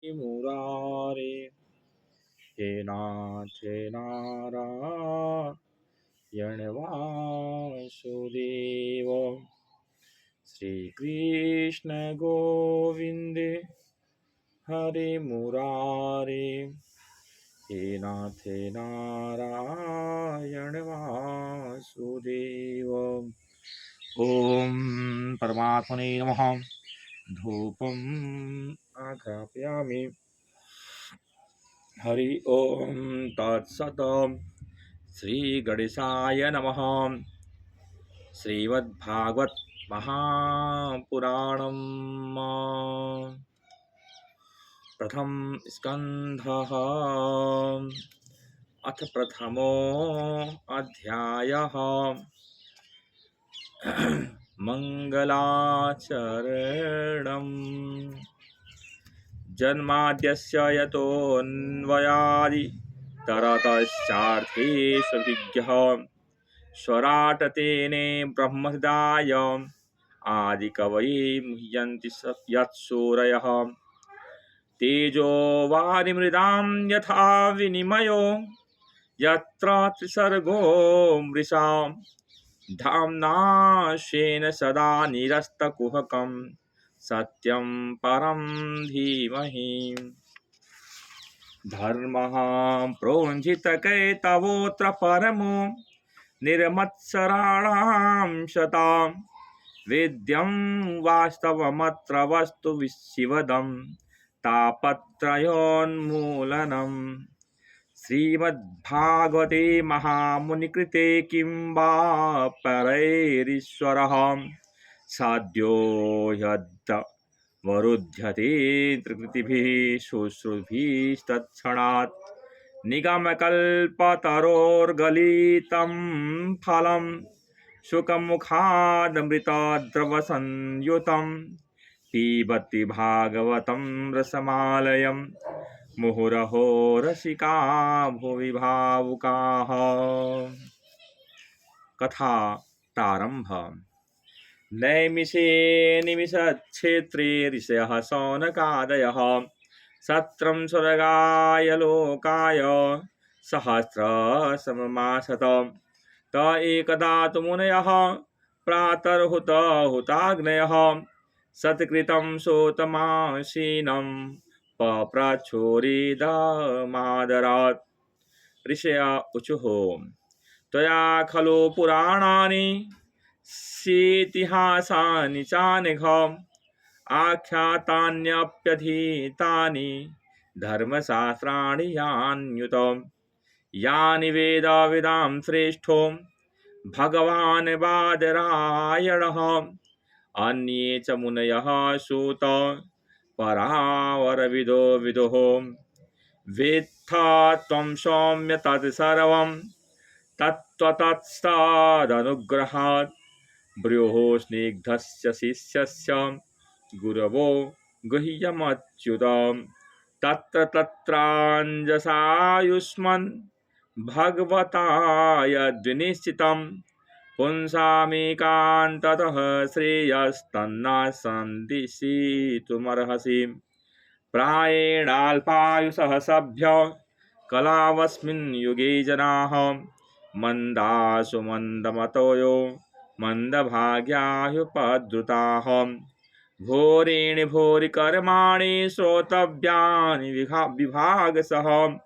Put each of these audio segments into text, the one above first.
मुरारे हे नाथ नारायण वासुदेव श्री कृष्ण गोविंद हरे मुरारे हे नाथ नारायण वासुदेव। ओम परमात्मने नमः। धूपम् आघ्रापयामि। हरि ओम तत्सत्। श्री गणेशाय नमः। श्रीमद्भागवत महापुराणम् प्रथम स्कन्धः अथ प्रथमो अध्यायः मंगलाचरणम्। जन्माद्यस्य यतोऽन्वयादि तरतश्चार्थेष्वभिज्ञः स्वराट् तेने ब्रह्महृदाय आदिकवये मुह्यन्ति यत्सूरयः तेजो वारिमृदां यथा विनिमयो यत्र त्रिसर्गो मृषा धाम्ना स्वेन सदा निरस्तकुहकं सत्यं परं धीमहि। धर्मः प्रोञ्झितकैतवोऽत्र परमो निर्मत्सराणां शतां वेद्यं वास्तवमत्र वस्तु शिवदं तापत्रयोन्मूलनम्। श्रीमद्भागवते महामुनिकृते किं वा परैरीश्वरः साध्यो ह्यद्वरुध्यते त्रिकृतिभिः शुश्रुभिस्तत्क्षणात् निगमकल्पतरोर्गलितं फलं शुकमुखादमृतद्रवसंयुतं पिबति भागवतं रसमालयं मुहुरहो रसिका भुवि भावुकाः। कथा प्रारंभ। नैमिषे निमिषच्छेत्रे ऋषयः शौनकादयः सत्रं स्वर्गाय लोकाय सहस्रशममासत। त एकदा तु मुनयः प्रातर्हुताग्नयः सत्कृतं सोतमासीनं पप्रच्छोरिदमादरात्। ऋषय ऊचुः त्वया खलु पुराणानि इतिहासानि चानघ आख्यातान्यप्यधीतानि धर्मशास्त्राणि यान्युत यानि वेदां श्रेष्ठो भगवान् बादरायणः अन्ये च मुनयः सूत परावरविदो विदुः वेत्था त्वं सौम्य तत्सर्वं तत्त्वतस्तदनुग्रहात् ब्रूः स्निग्धस्य शिष्यस्य गुरवो गुह्यमच्युत तत्र तत्राञ्जसायुष्मन् भगवता यद्विनिश्चितं पुंसामेकान्ततः श्रेयस्तन्न सन्दिशितुमर्हसि। प्रायेणाल्पायुषः सभ्य कलावस्मिन् युगे जनाः मन्दासु मन्दमतयो मन्दभाग्यायुपद्रुताः घोरेण भोरि कर्माणि श्रोतव्यानि विभागशः।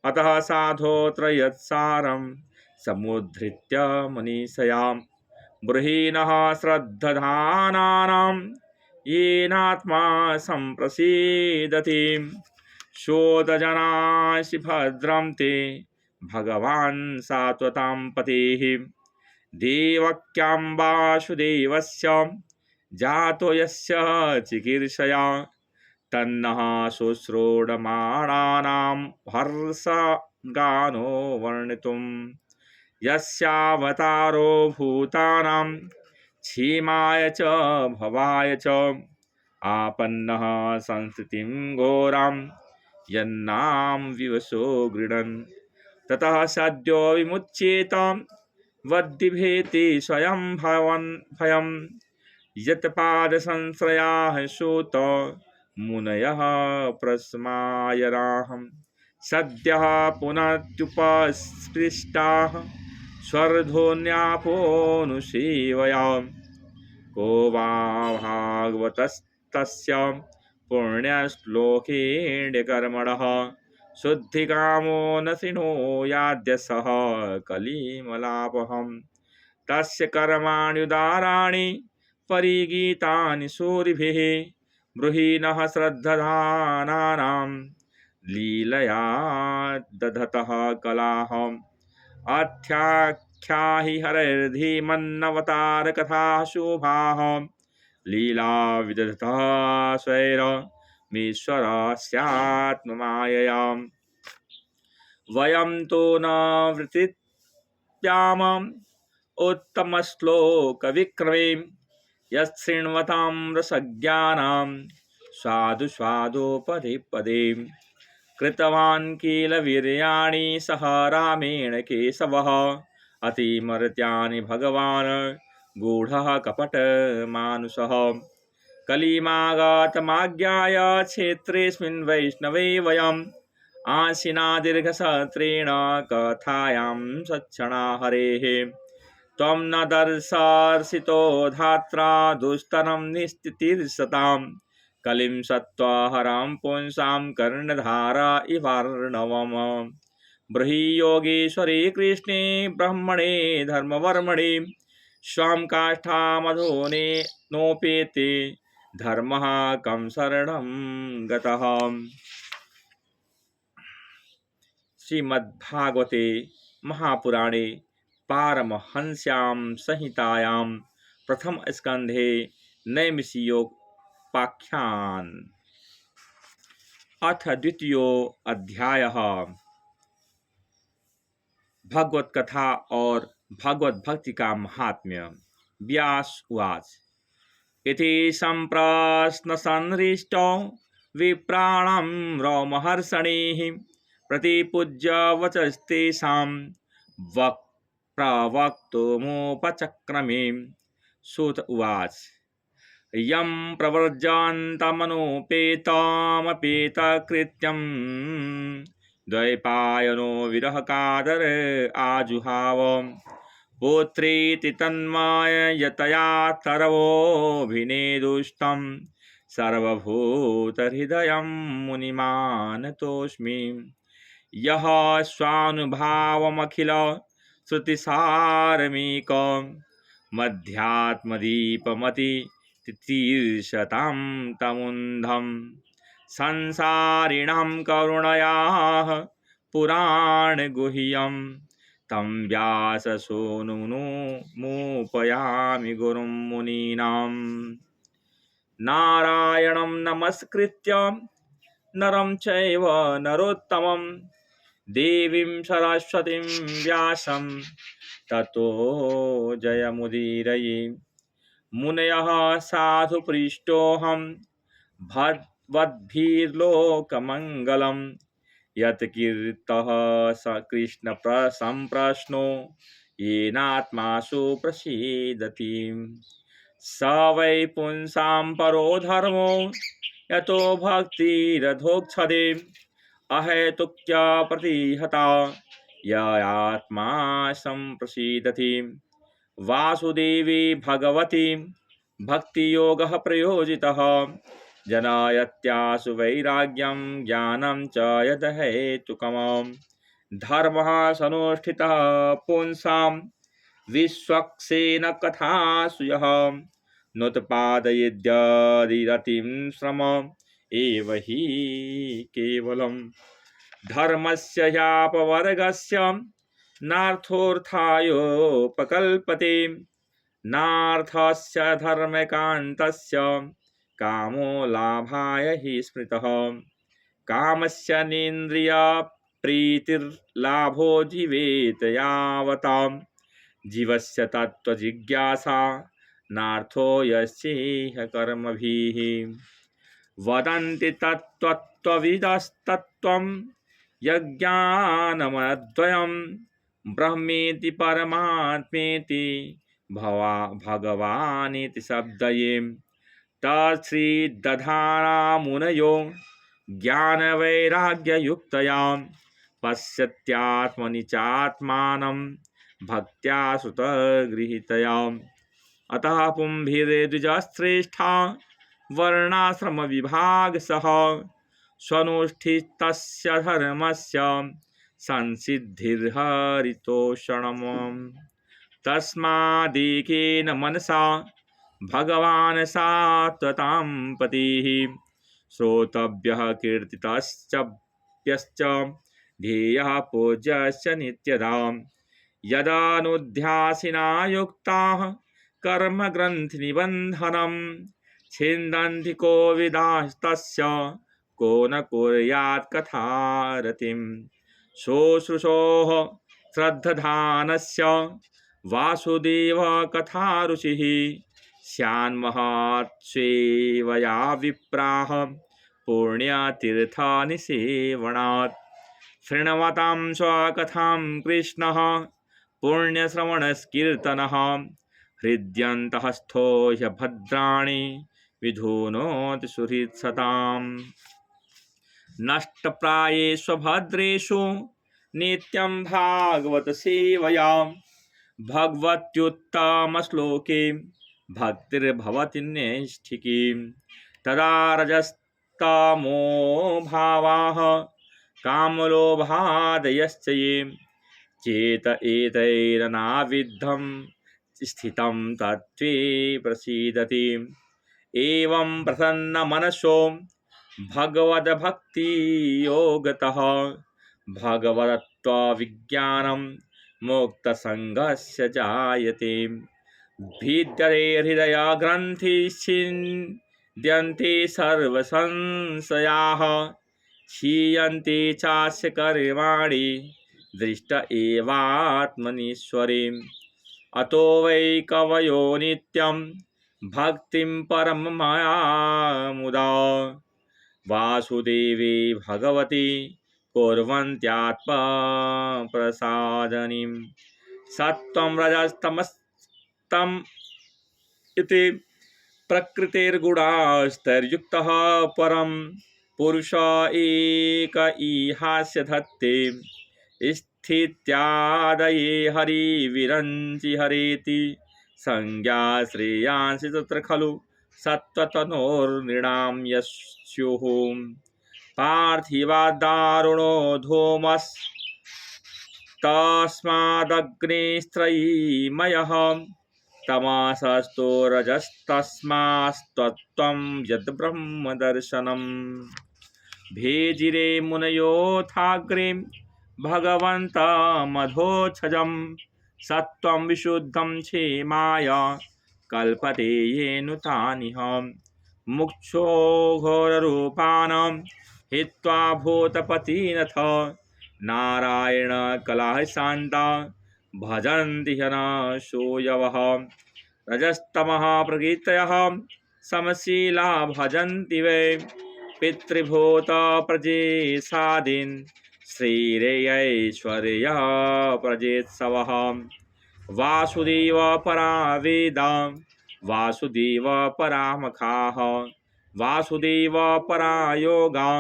अतः साधोऽत्र यत्सारं समुद्धृत्य मनीषया बृहीणः श्रद्धधानानां येनात्मा सम्प्रसीदति। शोधजनासि भद्रं ते भगवान् सात्वतां पतेः देवक्यां वासुदेवस्य जातो यस्य चिकीर्षया तन्नः शुश्रूषमाणानां हर्षगानो वर्णितुम्। यस्यावतारो भूतानां क्षीमाय च भवाय च आपन्नः संस्थितिं घोरां यन्नाम विवशो गृह्णन् ततः सद्यो विमुच्येत वद्दिभेति स्वयं भयम् यत्पादसंश्रयाः सूत मुनयः प्रस्मायराहं सद्यः पुनत्युपस्पृष्टाः स्वर्धोन्यापोऽनुसेवयाम् को वा भागवतस्तस्य पुण्यश्लोकेण्यकर्मणः शुद्धिकामो न सिनो याद्य सः कलिमलापहम् तस्य कर्माण्युदाराणि परिगीतानि सूरिभिः ब्रूहीणः श्रद्धधानानां लीलया दधतः कलाहम् आख्याहि हरैर्धीमन्नवतारकथाः शोभाः लीला विदधतः स्वैरमीश्वरस्यात्ममाययाम् वयं तु न वृत्तिप्याम उत्तमश्लोकविक्रमे यच्छृण्वतां रसज्ञानां स्वादु स्वादु पदे पदे कृतवान् किल वीर्याणि सह रामेण केशवः अतिमर्त्यानि भगवान् गूढः कपटमानुषः कलिमागतमाज्ञाय क्षेत्रेऽस्मिन् वैष्णवे वयम् आशिना दीर्घसत्रेण कथायां सक्षणा हरेः त्वं न दर्शर्षितो धात्रा दुस्तरं निस्थितिर्सताम् कलिं सत्त्वहरां पुंसां कर्णधारा इवार्णवम् ब्रूहि योगेश्वरे कृष्णे ब्रह्मणे धर्मवर्मणे स्वां काष्ठामधोने नोपेते धर्मः कं शरणं गतः। श्रीमद्भागवते महापुराणे पारमहंस्यां संहितायां प्रथम स्कंधे नैमिषयोपाख्यान अथ द्वितीयो अध्यायः भगवत कथा और भगवत भक्ति का महात्म्य। व्यास उवाच इति सम्प्रश्न संहृष्टो विप्राणं रोमहर्षणैः प्रतिपूज्य वचस्तेषां प्रवक्तुमुपचक्रमे। सूत उवाच यं प्रव्रजन्तमनुपेतमपेतकृत्यं द्वैपायनो विरहकादर आजुहाव पुत्रेति तन्मयतया सर्वोऽभिनेदुष्टं सर्वभूतहृदयं मुनिमानतोऽस्मि यः स्वानुभावमखिल श्रुतिसारमेकं मध्यात्मदीपमति तितीर्षतां तमुन्धं संसारिणां करुणयाः पुराणगुह्यं तं व्याससूनुमुपयामि गुरुं मुनीनां नारायणं नमस्कृत्य नरं चैव नरोत्तमं देवीं सरस्वतीं व्यासं ततो जयमुदीरये। मुनयः साधुपृष्टोऽहं भगवद्भिर्लोकमङ्गलं यत्कीर्तः स कृष्ण संप्रश्नो येनात्मासु प्रसीदति स वै पुंसां परो धर्मो यतो भक्तिरधोक्षदे अहेतुक्य प्रतिहता यत्मा संप्रसीदति वासुदेवी भगवती भक्तियोगः प्रयोजितः जनायत्यासु वैराग्यं ज्ञानं च यदहेतुकम् धर्मः सनुष्ठितः पुंसां विश्वक्सेन कथासु यः नोत्पादयेद्यदिरतिं श्रम एव हि केवलम् धर्मस्य ह्यापवर्गस्य नार्थोऽर्थायोपकल्पते नार्थस्य धर्मकान्तस्य कामो लाभाय हि स्मृतः कामस्य नेन्द्रियप्रीतिर्लाभो जीवेत यावता जीवस्य तत्त्वजिज्ञासा नार्थो यस्येह कर्मभिः वदन्ति तत्त्वविदस्तत्त्वं यज्ञानमद्वयं ब्रह्मेति परमात्मेति भगवानिति शब्दये तच्छ्रीदधाना मुनयो ज्ञानवैराग्ययुक्तया पश्यत्यात्मनि चात्मानं भक्त्या सुतगृहीतया। अतः पुंभिर्द्विजश्रेष्ठा वर्णाश्रमविभागसः स्वनुष्ठितस्य धर्मस्य संसिद्धिर्हरितोषणम्। तस्मादेकेन मनसा भगवान् सात्वतां पतिः श्रोतव्यः कीर्तितश्च ध्येयः पूज्यश्च नित्यदा। यदानुध्यासिना युक्ताः कर्मग्रन्थिनिबन्धनं छिन्दन्ति कोविदास्तस्य को न कुर्यात् कथारतिं। शुश्रूषोः श्रद्धधानस्य वासुदेव कथारुचिः स्यान्महात्सेवया विप्राः पुण्यतीर्थनिसेवनात्। शृण्वतां स्वकथां कृष्णः पुण्यश्रवणकीर्तनः हृद्यन्तःस्थो ह्यभद्राणि विधुनोति सुहृत्सताम्। नष्टप्रायेषु भद्रेषु नित्यं भागवत सेवया भगवत्युत्तमश्लोके भक्तिर्भवति नैष्ठिकी। तदा रजस्तमो भावाः कामलोभादयश्च ये चेत एतैरनाविद्धं स्थितं तत्त्वे प्रसीदति। एवं प्रसन्नमनसो भगवद्भक्तियोगतः भगवतत्त्वविज्ञानं मुक्तसङ्गस्य जायते। भिद्यते हृदयग्रन्थिच्छिद्यन्ते सर्वसंशयाः क्षीयन्ते चास्य कर्माणि दृष्ट एवात्मनीश्वरे। अतो वै कवयो नित्यं भक्तिं परममामुदा वासुदेवे भगवती कुर्वन्त्यात्मप्रसादनीं। सत्त्वं रजस्तमस्तम इति प्रकृतिर्गुणास्तैर्युक्तः परं पुरुष एक इहास्य धत्ते। स्थित्यादये हरिविरञ्चि हरेति संज्ञा श्रेयांसि तत्र खलु सत्त्वतनोर्नृणां यस्युः। पार्थिवादारुणो धूमस्तस्मादग्निस्त्रयीमयः तमसस्तो रजस्तस्मात्त्वं यद्ब्रह्मदर्शनम्। भेजिरे मुनयोऽथाग्रे भगवन्तमधोक्षजं सत्त्वं विशुद्धं क्षेमाय कल्पते येनुतानिह। मुक्षो घोररूपाणां हित्वा भूतपतिनथ नारायण कलाः शान्ता भजन्ति ह्यनसूयवः। रजस्तमः प्रकृतयः समशीला भजन्ति वै पितृभूत प्रजेसादीन् श्रीरेयैश्वर्य प्रजेत्सवः। वासुदेव परा वेदा वासुदेव परामखाः वासुदेव परा योगा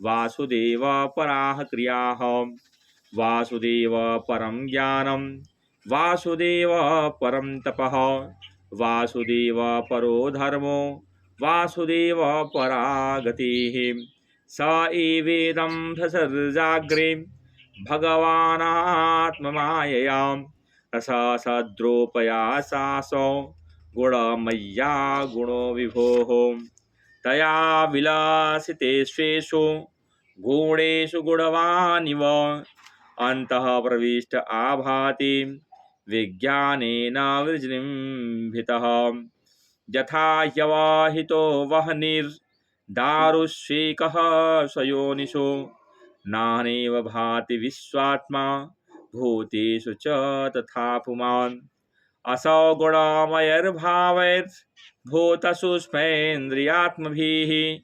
वासुदेव पराः क्रियाः वासुदेव परं ज्ञानं वासुदेव परं तपः वासुदेव परो धर्मो वासुदेव परा गतिः। स एवेदं ससर्जाग्रे भगवानात्ममायया रससद्रूपयासासो गुणमय्या गुणो विभोः। तया विलासितेष्वेषु गुणेषु गुणवानिव अन्तः प्रविष्ट आभाति विज्ञानेन विजृम्भितः। यथा ह्यवहितो वह्निर्दारुष्वेकः स्वयोनिषु नानेव भाति विश्वात्मा भूतेषु च तथा पुमान्। असौ गुणमयैर्भावैर्भूतसूक्ष्मेन्द्रियात्मभिः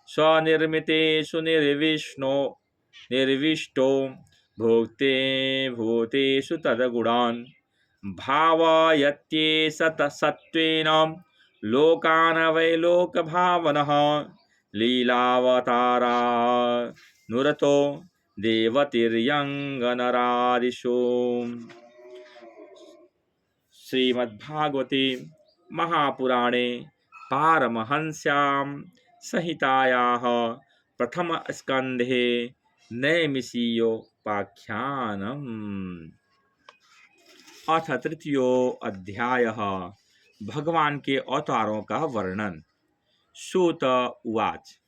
स्वनिर्मितेषु निर्विष्टो भुक्ते भूतेषु तद्गुणान् भावयत्येष सत्त्वेन लोकान् वै लोकभावनः लीलावतारा नुरतो देवतिर्यङ्गनरादिषु। श्रीमद्भागवते महापुराणे पारमहंस्यां संहितायाः प्रथमस्कन्धे नैमिषीयोपाख्यानम्। अथ तृतीयो अध्यायः। भगवान के अवतारों का वर्णन। सूत उवाच।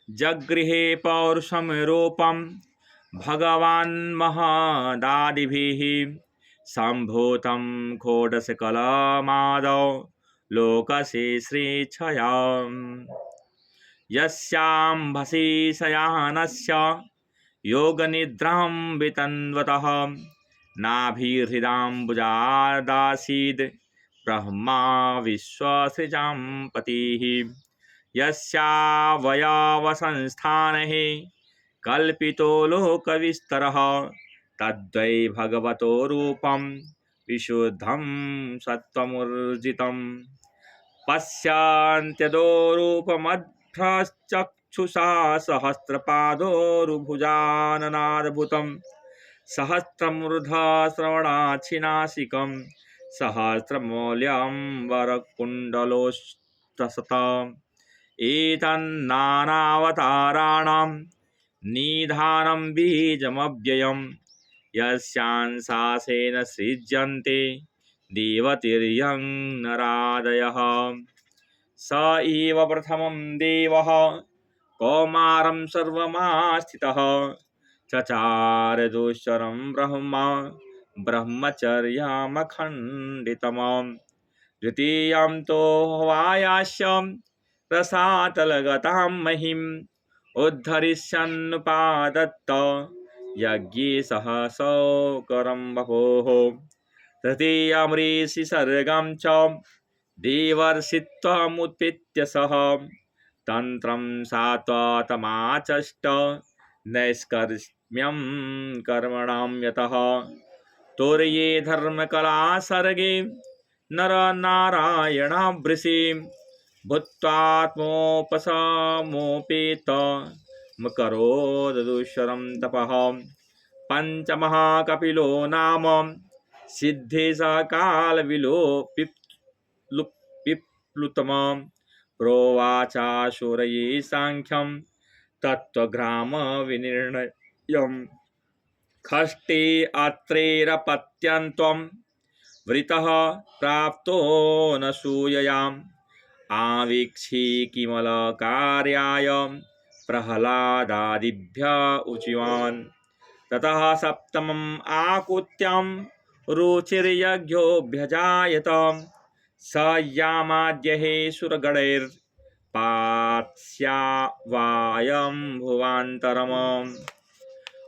जगृहे पौरुषं रूपं भगवान् महदादिभिः सम्भूतं षोडशकलामादौ लोकसे श्रेच्छयाम्। यस्याम्भसि शयानस्य योगनिद्रां वितन्वतः नाभिहृदाम्बुजादासीद् ब्रह्मा विश्वसृजां पतिः। यस्यावयवसंस्थानैः कल्पितो लोकविस्तरः तद्वै भगवतो रूपं विशुद्धं सत्त्वमूर्जितं। पश्यन्त्यदो रूपमध्रश्चक्षुषा सहस्रपादोरुभुजाननाद्भुतं सहस्रमूर्धा श्रवणाक्षिनासिकं सहस्रमौल्यं वरकुण्डलोष्टशतम्। एतन्नानावताराणां निधानं बीजमव्ययं यस्यांशासेन सृज्यन्ते देवतिर्यं नरादयः। स एव प्रथमं देवः कौमारं सर्वमास्थितः चचार दुश्चरं ब्रह्मचर्यमखण्डितम्। द्वितीयं तो हवायास्यं रसातलगतां महिम् उद्धरिष्यन्नुपादत्त यज्ञे सहसौकरं बभोः। तृतीयमृषि सर्गं च देवर्षित्वमुत्पीत्य सः तन्त्रं सात्वतमाचष्ट नैष्कर्म्यं कर्मणां यतः। तुर्ये धर्मकला सर्गे नरनारायणावृषि भूत्वात्मोपशमोपेतमकरोदुषरं तपः। पञ्चमहाकपिलो नाम सिद्धेशकालविलोपिप्लुतम्। प्रोवाचाशुरये साङ्ख्यं तत्त्वग्रामविनिर्णयम्। खष्टे अत्रैरपत्यन्त्वं वृतः प्राप्तो न सूययाम् आवीक्षे किमलकार्याय प्रह्लादादिभ्य उचिवान्। ततः सप्तमम् आकुत्यां रुचिर्यज्ञोऽभ्यजायत स यामाद्यः सुरगणैर्पात्स्यावायं भुवान्तरम्।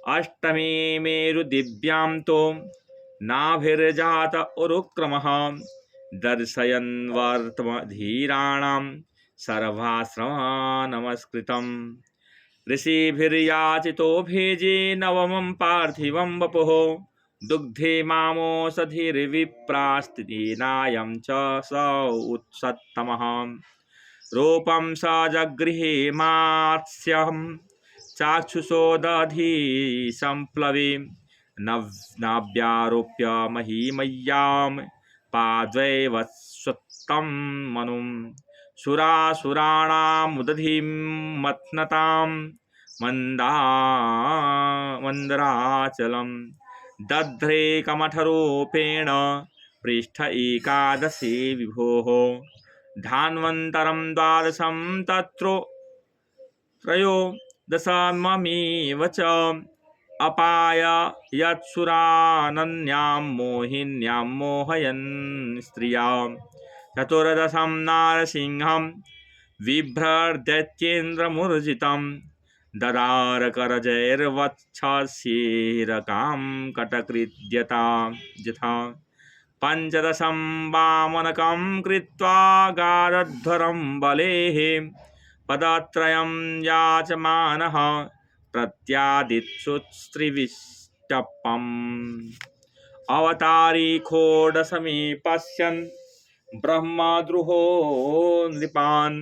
अष्टमे मेरुदिव्यां तो नाभिर्जात उरुक्रमः दर्शयन् वर्तमधीराणां सर्वाश्रमनमस्कृतम्। ऋषिभिर्याचितो भेजे नवमं पार्थिवं वपुः दुग्धे मामोषधिर्विप्रास्तिनायं च स उत्सत्तमः। रूपं स जगृहे मात्स्यं चाक्षुषो दधि सम्प्लवे नाव्यारोप्य महिमय्यां पाद्वैवस्वत्तं मनुं। सुरासुराणामुदधिं मथ्नतां मन्दराचलं दध्रे कमठरूपेण पृष्ठ एकादशे विभोः। धान्वन्तरं द्वादशं तत्रो त्रयोदशमेव च अपाय यत्सुरानन्यां मोहिन्यां मोहयन् स्त्रियां। चतुर्दशं नारसिंहं बिभ्रदैत्येन्द्रमूर्जितं ददारकरजैर्वक्षसीरकां कटकृद्यता यथा। पञ्चदशं वामनकं कृत्वा गारध्वरं बलेः पदत्रयं याचमानः प्रत्यादित्सुस्त्रिविष्टपम्। अवतारी षोडशमे पश्यन् ब्रह्मद्रुहो नृपान्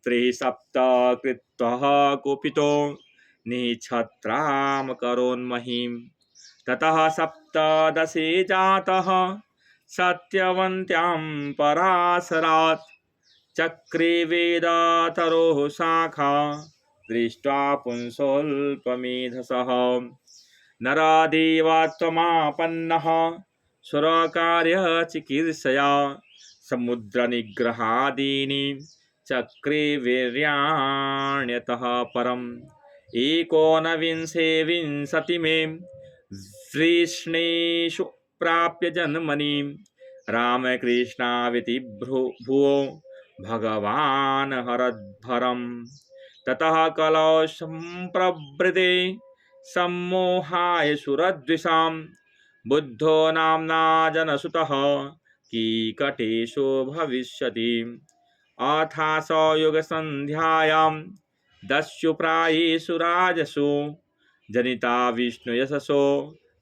त्रिसप्त कृत्वः कुपितो निक्षत्रामकरोन्महीं ततः सप्तदशे जातः सत्यवन्त्यां पराशरात् चक्रे वेदातरोः शाखा दृष्ट्वा पुंसोऽल्पमेधसः नरादेवत्वमापन्नः सुरकार्यचिकीर्षया समुद्रनिग्रहादीनि चक्रे वीर्याण्यतः परम् एकोनविंशे विंशतिमे वृष्णेषु प्राप्य जन्मनि रामकृष्णाविति भुवो भगवान् हरद्भरम् ततः कलौ सम्प्रवृते सम्मोहाय सुरद्विषां बुद्धो नाम्ना जनसुतः कीकटेशो भविष्यति अथास युगसन्ध्यायां दस्युप्रायेषु राजसु जनिता विष्णुयशसो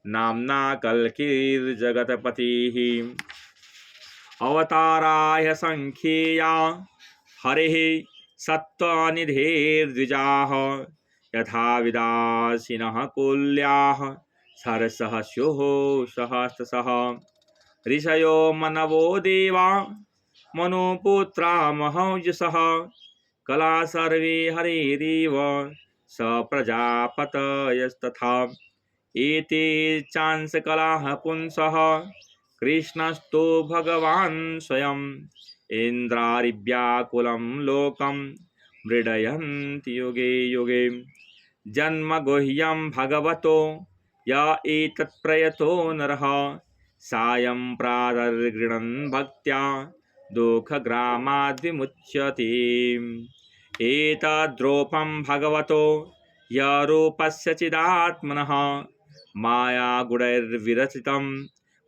नाम्ना कल्किर्जगत्पतिः अवताराय संख्येया हरेः सत्त्वनिधेर्द्विजाः यथा विदासिनः कुल्याः सरसः स्युः सहस्रशः ऋषयो मनवो देवा मनुपुत्रा महौजसः कला सर्वे हरेरिव स प्रजापतयस्तथा एते चांसकलाः पुंसः कृष्णस्तु भगवान् स्वयं इन्द्रारिव्याकुलं लोकं मृडयन्ति युगे युगे जन्मगुह्यं भगवतो य एतत्प्रयतो नरः सायं प्रातर्गृह्णन् भक्त्या दुःखग्रामाद्विमुच्यते एतद्रूपं भगवतो य रूपस्य चिदात्मनः मायागुणैर्विरचितं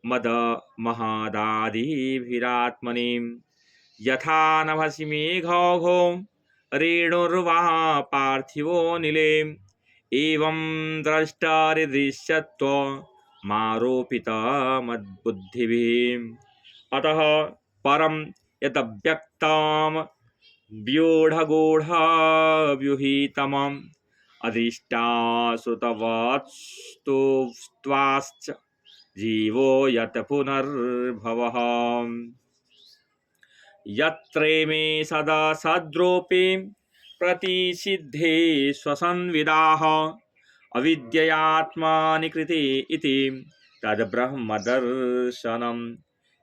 मद महदादिभिरात्मनि यथा नभसि मेघौघो रेणुर्वा पार्थिवो निले एवं द्रष्टारिदृश्यत्व मारोपितमद्बुद्धिभिः अतः परं यदव्यक्तं व्यूढगूढव्यूहितमम् अधिष्ठाश्रुतवत्स्तुस्त्वाश्च जीवो यत् पुनर्भवः यत्रेमे सदा सद्रूपे प्रतिसिद्धे स्वसंविदाः अविद्ययात्मानि कृते इति तद्ब्रह्मदर्शनम्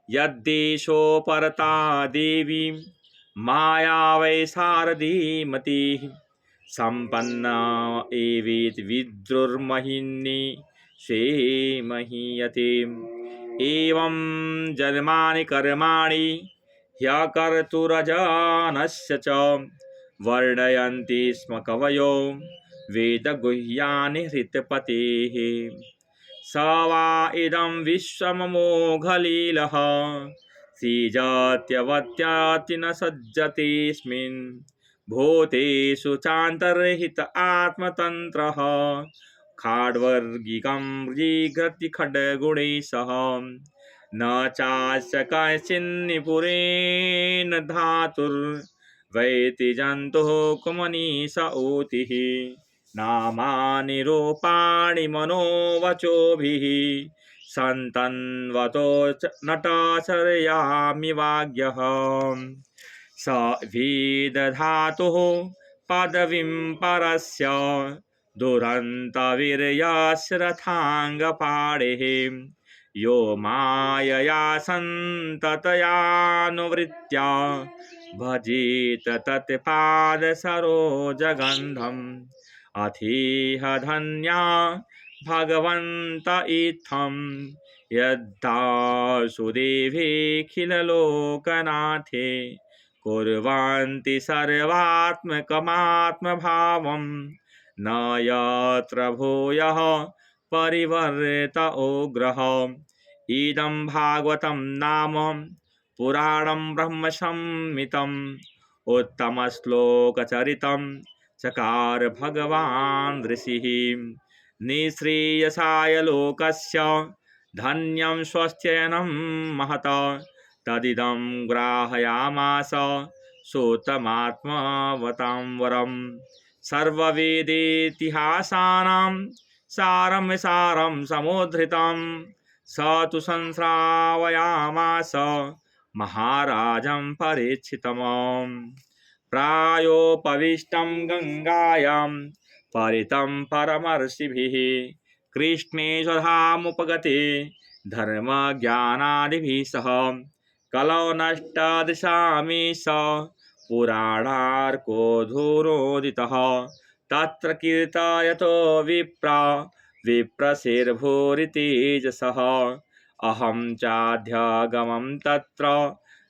यद्देशो परता देवी माया वै शारदीमतिः सम्पन्ना एवेति विद्रुर्महिन्नि स्वे महीयते एवं जन्मानि कर्माणि ह्यकर्तुरजानस्य च वर्णयन्ति स्म कवयो वेदगुह्यानि हृतपतेः स वा इदं विश्वममोघलीलः सृजत्यवत्याति न सज्जतेऽस्मिन् भूतेषु चान्तर्हित आत्मतन्त्रः खाड्वर्गिकं जिघ्रति खड्गुणैः सह न चास्य कश्चिन्निपुरेण धातुर्वैति जन्तुः कुमनीष ऊतिः नामानि रूपाणि मनोवचोभिः सन्तन्वतो नटाचरयामि वाग्यः स विदधातुः पदवीं परस्य दुरन्तवीर्यस्य रथाङ्गपाणेः यो मायया सन्ततयानुवृत्त्या भजेत तत्पादसरोजगन्धम् अथीह धन्या भगवन्त इत्थं यद्दासुदेवेऽखिललोकनाथे कुर्वन्ति सर्वात्मकमात्मभावं न यत्र भूयः परिवर्त उग्रः इदं भागवतं नाम पुराणं ब्रह्मसंहितम् उत्तमश्लोकचरितं चकार भगवान् ऋषिः निःश्रेयसाय लोकस्य धन्यं स्वस्त्ययनं महता तदिदं ग्राहयामास सोतमात्मवतां वरम् सर्ववेदेतिहासानां सारं सारं समुद्धृतं स तु संश्रावयामास महाराजं परीक्षितम् प्रायोपविष्टं गङ्गायां परितं परमर्षिभिः कृष्णे स्वधामुपगते धर्मज्ञानादिभिः सह कलौ नष्टादिशामि स पुराणार्को धूरोदितः तत्र कीर्तयतो विप्रा विप्रशिर्भूरितेजसः अहं चाध्यगमं तत्र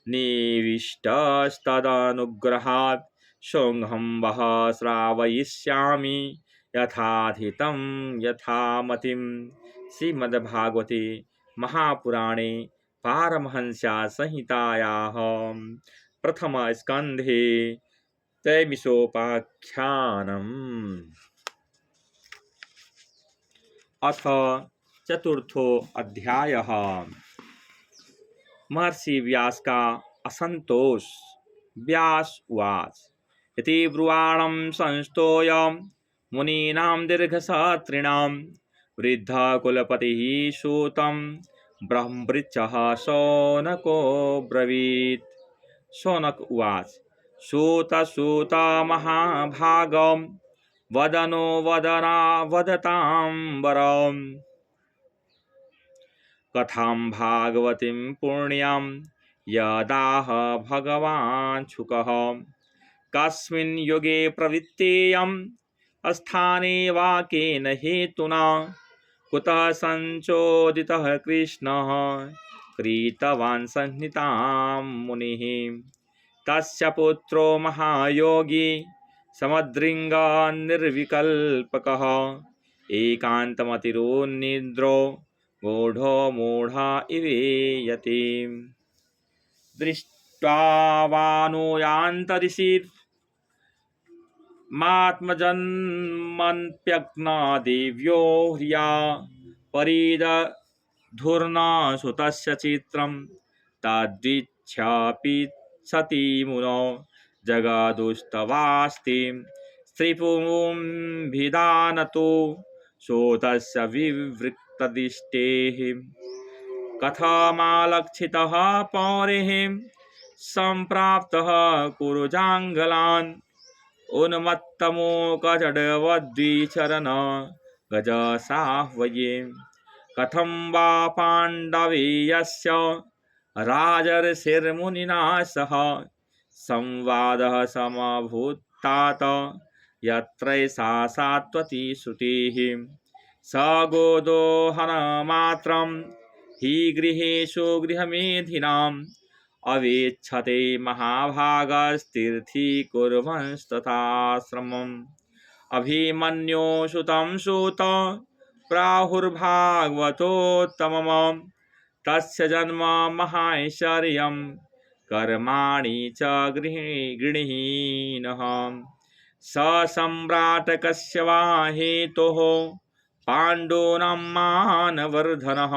निविष्टस्तदनुग्रहात् सोऽहं वः श्रावयिष्यामि यथाधितं यथामतिं। श्रीमद्भागवते महापुराणे पारमहंस्या संहितायाः प्रथम स्कन्धे त्रैविंशोपाख्यानम्। अथ चतुर्थो अध्यायः। महर्षि व्यास का असंतोष। व्यास उवाच इति ब्रुवाणं संस्तोय मुनीनां दीर्घसत्रिणां वृद्धकुलपतिः सूतं ब्रह्मवृक्षः शौनको ब्रवीत्। शौनक उवाच सूत सूत महाभागं वदनो वदना वदतां वरम् कथां भागवतीं पुण्यां यदाह भगवान् शुकः कस्मिन् युगे प्रवृत्तेयं स्थाने वा केन हेतुना कुतः संचोदितः कृष्णः कृतवान् संहितां मुनिः तस्य पुत्रो महायोगी समद्रिङ्गा निर्विकल्पकः एकान्तमतिरोन्निद्रो गूढो मूढा इवेयति दृष्ट्वा वानुयान्तरिषीर्मात्मजन्मन्प्यग्ना देव्यो ह्रिया परिदधुर्ना सुतस्य चित्रं तद्वीक्ष्यापि सती मुनो जगादुस्तवास्ति स्त्रीपुंभिधानतो सूतस्य विवृक्तदिष्टेः कथमालक्षितः पौरेः सम्प्राप्तः कुरुजाङ्गलान् उन्मत्तमूकजडवद्विचरन् गजसाह्वये कथं वा पाण्डवेयस्य राजर्षिर्मुनिना सह संवादः समभूत्तात यत्रैषा सात्वती श्रुतिः स गोदोहनमात्रं हि गृहेषु गृहमेधिनाम् अवेक्षते महाभागस्तीर्थी कुर्वंस्तथाश्रमम् अभिमन्यो सुतं सूत प्राहुर्भागवतोत्तमम् तस्य जन्म महाैश्वर्यं कर्माणि च गृहीणः स सम्राट् कश्यवा हेतोः पाण्डूनां मानवर्धनः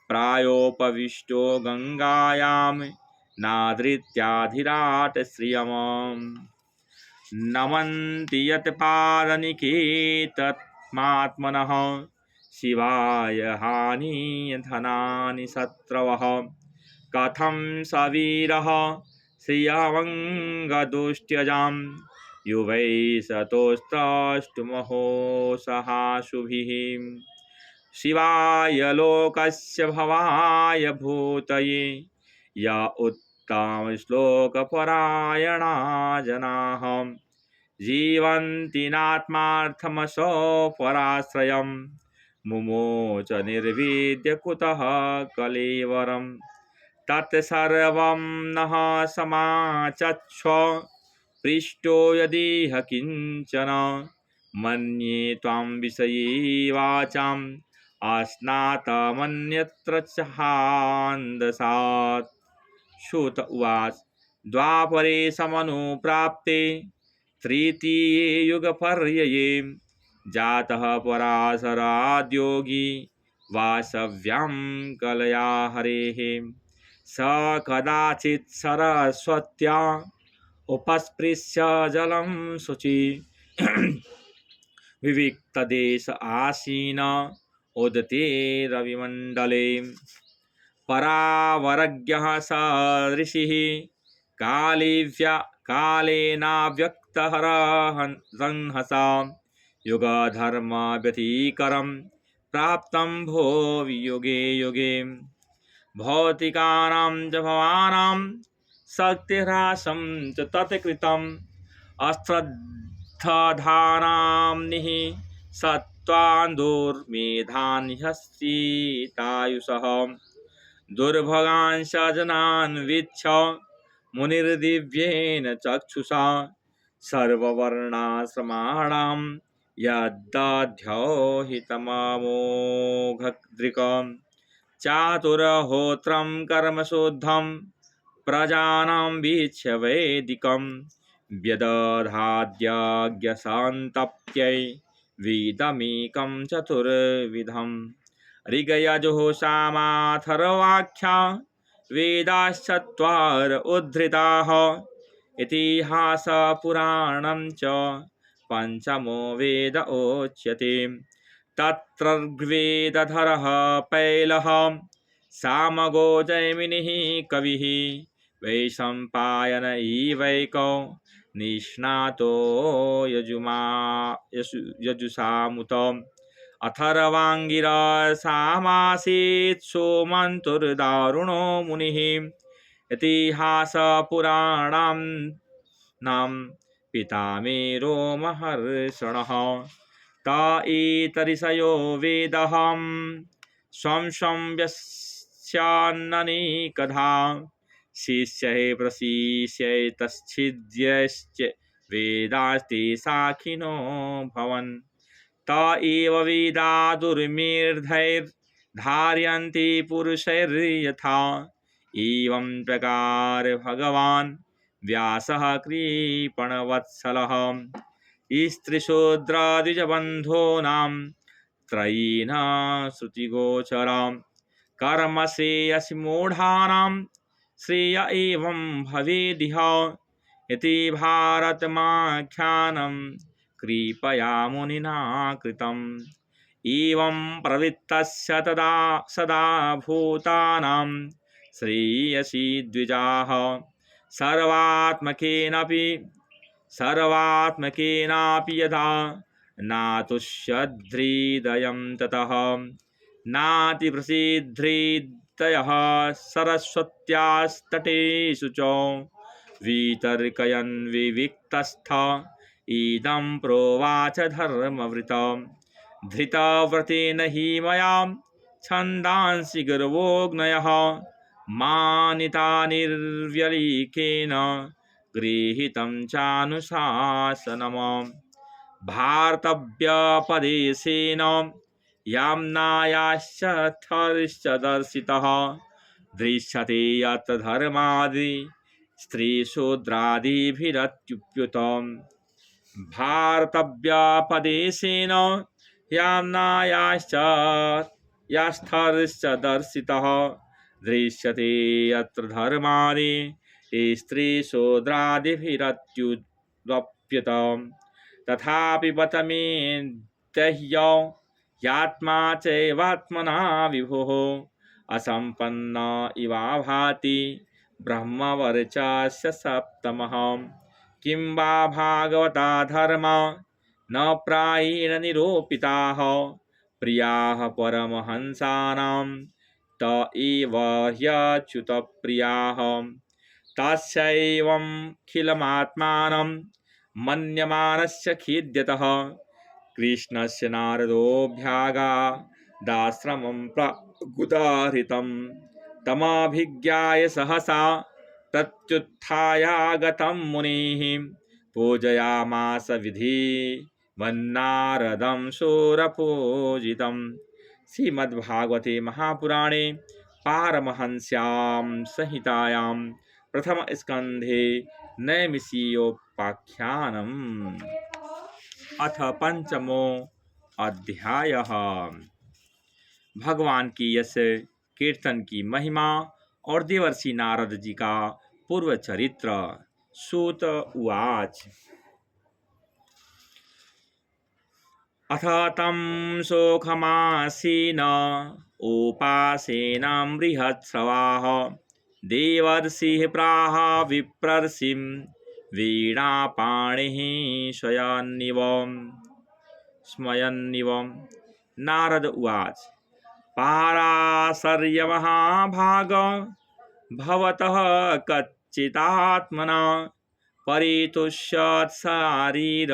प्रायोपविष्टो गङ्गायां नादृत्याधिराट श्रियम् नमन्ति यत्पादनिकेतमात्मनः शिवाय हानि धनानि शत्रवः कथं सवीरः श्रियमङ्गदुष्ट्यजां युवै सतोस्त्रष्टुमहो सहाशुभिः शिवाय लोकस्य भवाय भूतये य उत्तमश्लोकपरायणा जनाः जीवन्ति नात्मार्थमसो पराश्रयं मुमोच निर्विद्य कुतः कलेवरम् तत्सर्वं नः समाचक्ष्व पृष्टो यदिह किञ्चन मन्ये त्वां विषये वाचाम् आस्नातमन्यत्र छान्दसात्। श्रुत उवाच द्वापरे समनुप्राप्ते तृतीये युगपर्यये जातः पराशराद्योगी वासव्यां कलया हरेः स कदाचित् सरस्वत्या उपस्पृश्य जलं शुचि विविक्तदेश आसीन उदते रविमण्डले परावरज्ञः स ऋषिः कालेनाव्यक्तहरहंसा युगधर्मव्यतिकरं प्राप्तं भो युगे युगे भौतिकानां च भवानां शक्तिह्रासं च तत्कृतम् अश्रद्धधानां निः सत्त्वान् दुर्मेधान्यस्तीतायुषः दुर्भगांश्च जनान् वीक्ष्य मुनिर्दिव्येन चक्षुषा सर्ववर्णाश्रमाणां यद्दध्योहितममोघदृक् चातुर्होत्रं कर्मशुद्धं प्रजानां वीक्ष्य वैदिकं व्यदधाद्यज्ञसन्तप्त्यै वेदमेकं चतुर्विधम् ऋग्यजुःसामाथर्वाख्या वेदाश्चत्वार उद्धृताः इतिहासपुराणं च पञ्चमो वेद उच्यते तत्र ऋग्वेदधरः पैलः सामगो जैमिनिः कविः वैशम्पायन इवैको निष्णातो यजुषामुत अथर्वाङ्गिरसामासीत् सोमन्तुर्दारुणो मुनिः इतिहासपुराणानां पितामेरो महर्षणः त एतऋषयो वेदहं स्वं स्वं व्यस्यान्ननेकधा शिष्यैः प्रशिष्यैतच्छिद्यश्च वेदास्ते साखिनो भवन् त एव वेदा दुर्मेधैर्धारयन्ति पुरुषैर्यथा एवं प्रकार भगवान् व्यासः कृपणवत्सलः स्त्रीशूद्राद्विजबन्धूनां त्रयीण श्रुतिगोचरां कर्मश्रेयसि मूढानां श्रेय एवं भवेदिह इति भारतमाख्यानं कृपया मुनिना कृतम् एवं प्रवृत्तस्य तदा सदा भूतानां श्रेयसि द्विजाः सर्वात्मकेनापि यदा नातुष्यद्हृदयं ततः नातिप्रसिद्धहृदयः सरस्वत्यास्तटेषु च वितर्कयन् विविक्तस्थ इदं प्रोवाच धर्मवृत धृतव्रतेन हि मया छन्दांसि गर्वोऽग्नयः मानिता निर्व्यलीकेन गृहीतं चानुशासनम् भारतव्यपदेशेन याम्नायाश्च दर्शितः दृश्यते यत्र धर्मादि स्त्रीशूद्रादिभिरत्युप्युतम् भारतव्यपदेशेन याम्नायाश्च दर्शितः दृश्यते यत्र धर्मादि स्त्रीशूद्रादिभिरत्युप्युतम् तथापि बत मे दह्यो यात्मा चैवात्मना विभुः असम्पन्न इवा भाति ब्रह्मवर्चस्य सप्तमः किं वा भागवता धर्मा न प्रायेण निरूपिताः प्रियाः परमहंसानां त एव ह्यच्युतप्रियाः तस्यैवमखिलमात्मानं मन्यमानस्य खिद्यतः कृष्णस्य नारदोऽभ्यागादाश्रमं प्रागुदाहृतं तमभिज्ञाय सहसा प्रत्युत्थायागतं मुनिः पूजयामास विधिवन्नारदं शूरपूजितं श्रीमद्भागवते महापुराणे पारमहंस्यां संहितायां प्रथमस्कन्धे नैमिषीयोपाख्यानम् अथ पंचमो अध्यायः। भगवान की यश कीर्तन की महिमा और देवर्षि नारद जी का पूर्व चरित्र। सूत उवाच अथ तं शोकमासीन उपासेनां बृहत्सवाः देवर्षिः प्राह विप्रर्षिं वीणापाणिः स्मयन्निव। नारद उवाच पाराशर्य महाभाग भवतः कच्चिदात्मना परितुष्यत् शारीर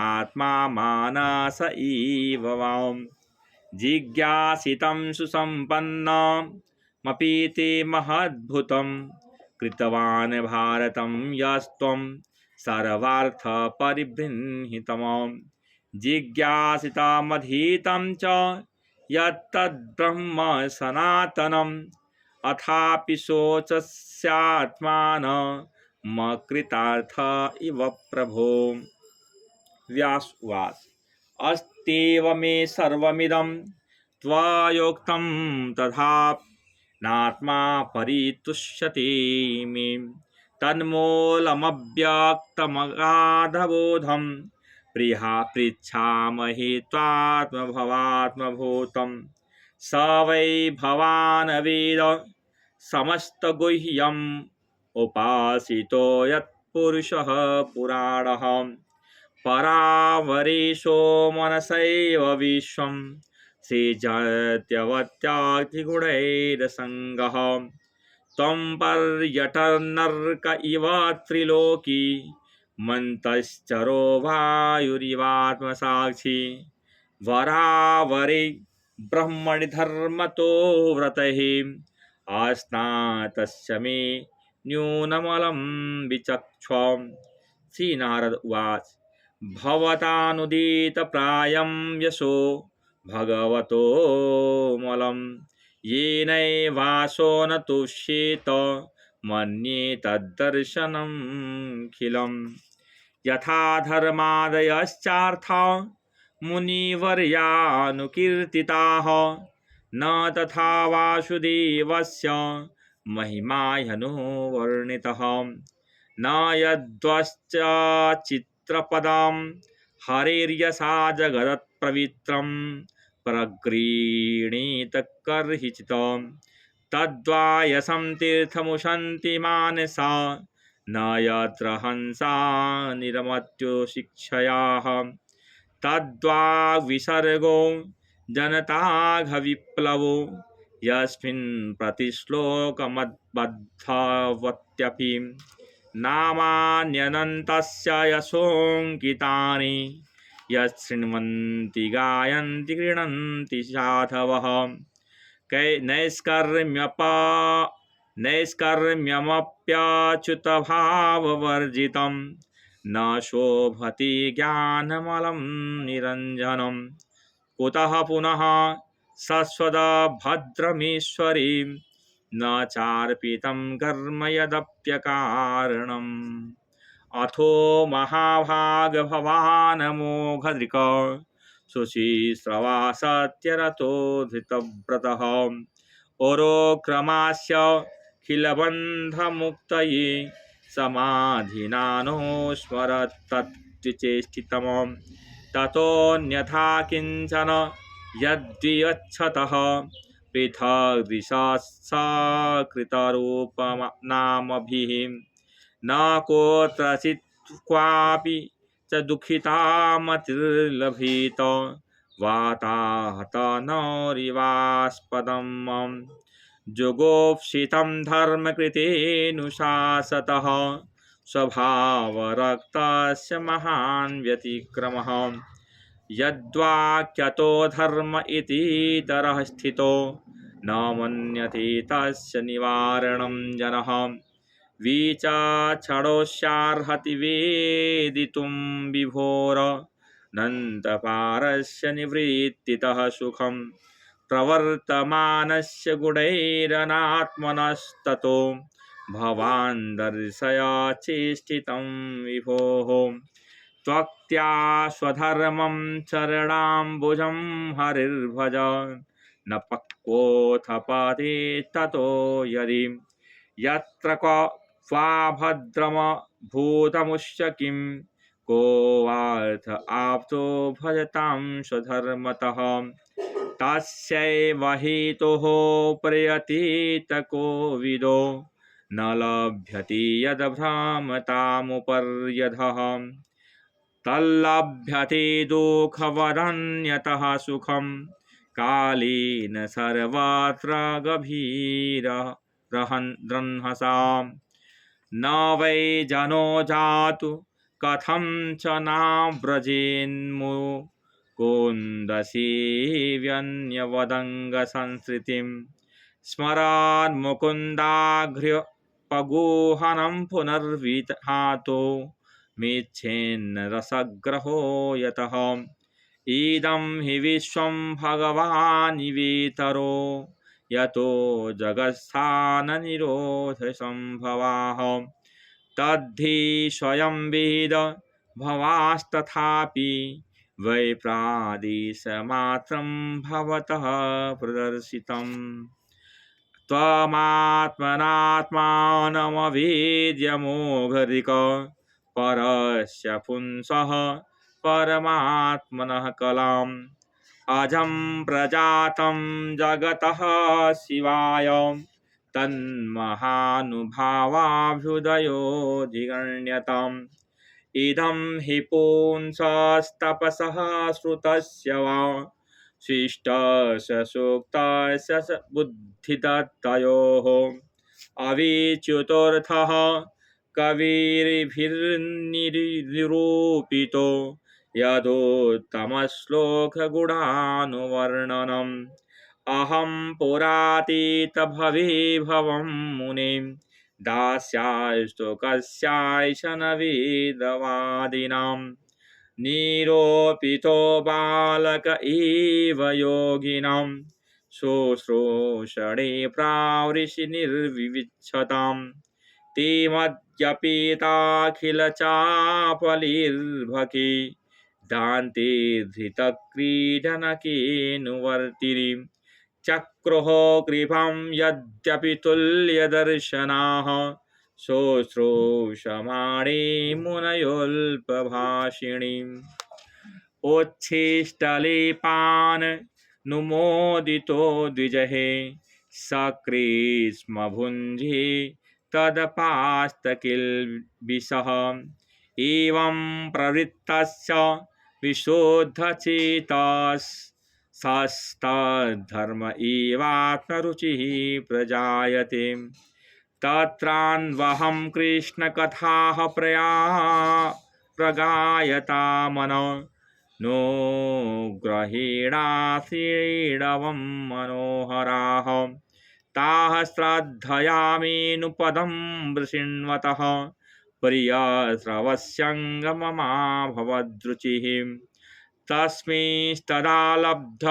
आत्मा मानस इव वाम् जिज्ञासितं सुसम्पन्नमपि ते महद्भुतं कृतवान् भारतं यस्त्वं सर्वार्थपरिबृंहितम् जिज्ञासितमधीतं च यत्तद्ब्रह्म सनातनम् अथापि शोचस्यात्मानमकृतार्थ इव प्रभो। व्यास उवाच अस्त्येव मे सर्वमिदं त्वयोक्तं तथापि नात्मा परितुष्यति मे तन्मूलमव्यक्तमगाधबोधं प्रिया पृच्छामहि त्वात्मभवात्मभूतं स वै भवान् वेद समस्तगुह्यम् उपासितो यत्पुरुषः पुराणः परावरेशो मनसैव विश्वं सृजत्यवत्याधिगुणैरसङ्गः त्वं पर्यटनर्क इव त्रिलोकी मन्तश्चरो वायुरिवात्मसाक्षी वरावरे ब्रह्मणि धर्मतो व्रतैः अस्नातस्य मे न्यूनमलं विचक्ष्व। श्रीनारद उवाच भवतानुदितप्रायं यशो भगवतो मलं येनैवासो न तुष्येत मन्ये तद्दर्शनमखिलं यथा धर्मादयश्चार्था मुनिवर्यानुकीर्तिताः न तथा वासुदेवस्य महिमा ह्यनुवर्णितः न यद्वश्चित्रपदं हरेर्यसा जगत्पवित्रं प्रगृह्णीत कर्हिचित् तद्वायसं तीर्थमुशन्ति मानसा न यत्र हंसा निरमत्यो शिक्षयाः तद्वाग्विसर्गो जनताघविप्लवो यस्मिन् प्रतिश्लोकमद्बद्धवत्यपि नामान्यनन्तस्य यशोऽङ्कितानि यच्छृण्वन्ति गायन्ति गृह्णन्ति साधवः नैष्कर्म्यमप्यच्युतभाववर्जितं न शोभति ज्ञानमलं निरञ्जनं कुतः पुनः शश्वतभद्रमीश्वरी न चार्पितं कर्म यदप्यकारणम् अथो महाभाग भवान् मोघदृक् शुचिस्रवा सत्यरतो धृतव्रतः औरोक्रमास्य खिलबन्धमुक्तये समाधिनानो स्मरत्तच्चेष्टितम् ततोऽन्यथा किञ्चन यद्वियच्छतः पृथग्दृशस्सकृतरूपनामभिः न कोत्रचित् क्वापि च दुःखितामतिर्लभित वाताहत नौरिवास्पदम् जुगोप्सितं धर्मकृतेऽनुशासतः स्वभावरक्तस्य महान् व्यतिक्रमः यद्वाक्यतो धर्म इतीतरः स्थितो न मन्यते तस्य निवारणं जनः विचक्षणोऽस्यार्हति वेदितुं विभोर नन्तपारस्य निवृत्तितः सुखं प्रवर्तमानस्य गुणैरनात्मनस्ततो भवान् दर्शय चेष्टितं विभोः त्वक्त्या स्वधर्मं चरणाम्बुजं हरिर्भज न पक्वोऽथ पते ततो यदि यत्र क्वा भद्रमभूतमुश्च किं को वार्थ आप्तो भजतां स्वधर्मतः तस्यैव हेतोः प्रयतितको विदो न लभ्यते यद्भ्रामतामुपर्यधः तल्लभ्यते दुःखवदन्यतः सुखं कालेन सर्वत्र गभीरः रंहसा न वै जनो जातु कथं च नाव्रजेन्मुकुन्दसेव्यन्यवदङ्गसंसृतिं स्मरान् मुकुन्दाघ्र्यपगोहनं पुनर्विहातो मिच्छेन्न रसग्रहो यतः इदं हि विश्वं भगवानिवेतरो यतो जगत्स्थाननिरोधसम्भवाः तद्धि स्वयं वेद भवास्तथापि वैप्रादिशमात्रं भवतः प्रदर्शितम् त्वमात्मनात्मानमवेद्यमोघरिक परस्य पुंसः परमात्मनः कलाम् अजं प्रजातं जगतः शिवाय तन्महानुभावाभ्युदयोऽधिगण्यताम् इदं हि पुंसस्तपसः श्रुतस्य वा शिष्टस्य सूक्तस्य च बुद्धिदत्तयोः अविच्युतोऽर्थः कविभिर्निरूपितो यदुत्तमश्लोकगुणानुवर्णनम् अहं पुरातीतभवे भवं मुनिं दास्यास्तु कस्यायशनवेदवादिनां निरोपितो बालक इव योगिनां शुश्रूषणे प्रावृषि निर्विविच्छताम् ते मद्यपिताखिलचापलिर्भके दान्ते धृतक्रीडनकेऽनुवर्तिनि चक्रुः कृपं यद्यपि तुल्यदर्शनाः शुश्रूषमाणे मुनयोऽल्पभाषिणीम् उच्छिष्टलेपान् नुमोदितो द्विजः सकृत्स्म भुञ्जे तदपास्तकिल्बिषः एवं प्रवृत्तस्य विशुद्धचेतसस्तद्धर्म एवात्मरुचिः प्रजायते तत्रान्वहं कृष्णकथाः प्रगायतामन नो ग्रहेणाश्रीणवं मनोहराः ताः श्रद्धयामेनुपदं वृषिण्वतः प्रियश्रवस्यङ्गममाभवद्रुचिः तस्मिंस्तदा लब्ध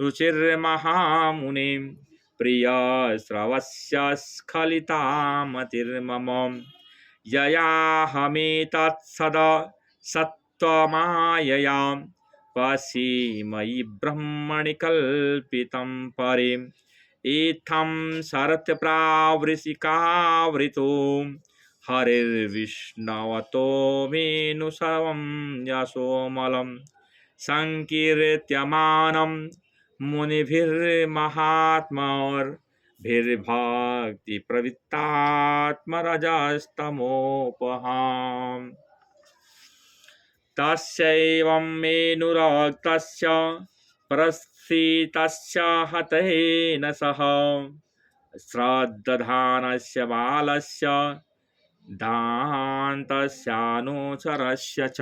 रुचिर्महामुनिं प्रियश्रवस्य स्खलितामतिर्मम ययाहमेतत्सदा सत्त्वमायया पश्येमयि ब्रह्मणि कल्पितं परिम् इत्थं शरत्प्रावृषिकावृतो हरिर्विष्णवतो मेनुसवं यशोमलं संकीर्त्यमानं मुनिभिर्महात्मभिर्भक्तिप्रवृत्तात्मरजस्तमोपहाम् तस्यैवं मेनुरक्तस्य प्रस्थितस्य हतेन सह श्रद्दधानस्य बालस्य दान्तस्यानुचरस्य च